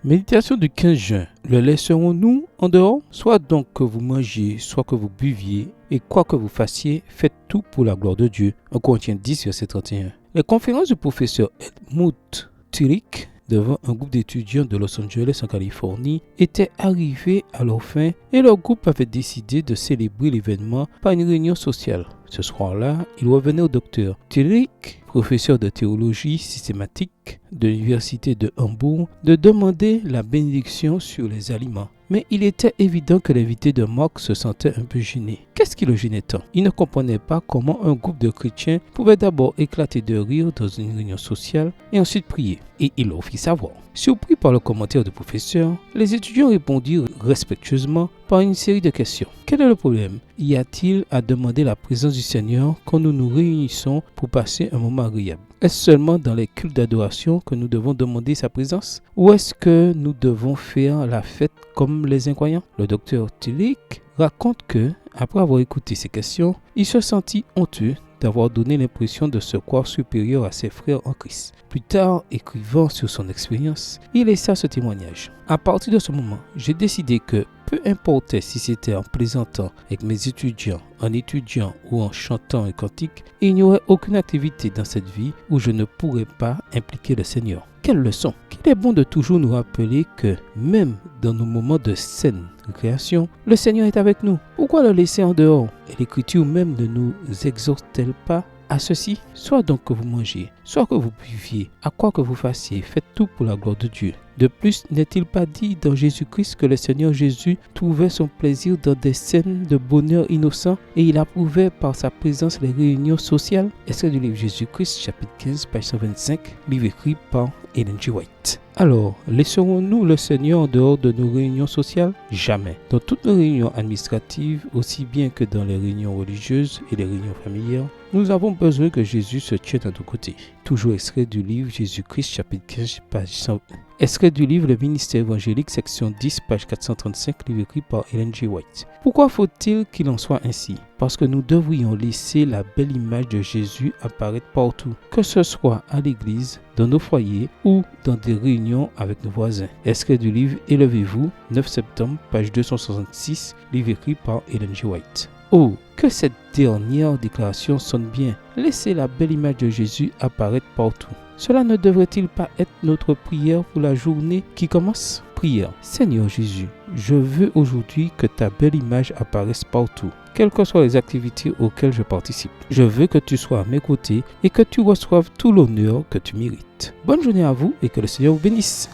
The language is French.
Méditation du 15 juin. Le laisserons-nous en dehors? Soit donc que vous mangiez, soit que vous buviez, et quoi que vous fassiez, faites tout pour la gloire de Dieu. 1 Corinthiens 10, verset 31. Les conférences du professeur Helmut Tillich devant un groupe d'étudiants de Los Angeles en Californie étaient arrivées à leur fin et leur groupe avait décidé de célébrer l'événement par une réunion sociale. Ce soir-là, il revenait au docteur Tillich, professeur de théologie systématique de l'université de Hambourg, de demander la bénédiction sur les aliments. Mais il était évident que l'invité de Mark se sentait un peu gêné. Qu'est-ce qui le gênait tant? Il ne comprenait pas comment un groupe de chrétiens pouvait d'abord éclater de rire dans une réunion sociale et ensuite prier. Et il leur fit savoir. Surpris par le commentaire du professeur, les étudiants répondirent respectueusement par une série de questions. Quel est le problème? Y a-t-il à demander la présence du Seigneur quand nous nous réunissons pour passer un moment agréable? Est-ce seulement dans les cultes d'adoration que nous devons demander sa présence? Ou est-ce que nous devons faire la fête comme les incroyants? Le docteur Tillich raconte que, après avoir écouté ces questions, il se sentit honteux d'avoir donné l'impression de se croire supérieur à ses frères en Christ. Plus tard, écrivant sur son expérience, il laissa ce témoignage. À partir de ce moment, j'ai décidé que peu importait si c'était en plaisantant avec mes étudiants, en étudiant ou en chantant un cantique, il n'y aurait aucune activité dans cette vie où je ne pourrais pas impliquer le Seigneur. Quelle leçon! Qu'il est bon de toujours nous rappeler que même dans nos moments de saine récréation, le Seigneur est avec nous. Pourquoi le laisser en dehors? Et l'Écriture même ne nous exhorte-t-elle pas à ceci? Soit donc que vous mangiez, soit que vous buviez, à quoi que vous fassiez, faites tout pour la gloire de Dieu. De plus, n'est-il pas dit dans Jésus-Christ que le Seigneur Jésus trouvait son plaisir dans des scènes de bonheur innocent et il approuvait par sa présence les réunions sociales? Extrait du livre Jésus-Christ, chapitre 15, page 125, livre écrit par Ellen G. White. Alors, laisserons-nous le Seigneur en dehors de nos réunions sociales? Jamais. Dans toutes nos réunions administratives, aussi bien que dans les réunions religieuses et les réunions familières, nous avons besoin que Jésus se tienne à nos côtés. Toujours extrait du livre Jésus-Christ, chapitre 15, page 100. Extrait du livre Le ministère évangélique, section 10, page 435, livre écrit par Ellen G. White. Pourquoi faut-il qu'il en soit ainsi? Parce que nous devrions laisser la belle image de Jésus apparaître partout, que ce soit à l'église, dans nos foyers ou dans des réunions avec nos voisins. Extrait du livre Élevez-vous, 9 septembre, page 266, livre écrit par Ellen G. White. Oh, que cette dernière déclaration sonne bien. Laissez la belle image de Jésus apparaître partout. Cela ne devrait-il pas être notre prière pour la journée qui commence? Prière. Seigneur Jésus, je veux aujourd'hui que ta belle image apparaisse partout, quelles que soient les activités auxquelles je participe. Je veux que tu sois à mes côtés et que tu reçoives tout l'honneur que tu mérites. Bonne journée à vous et que le Seigneur vous bénisse.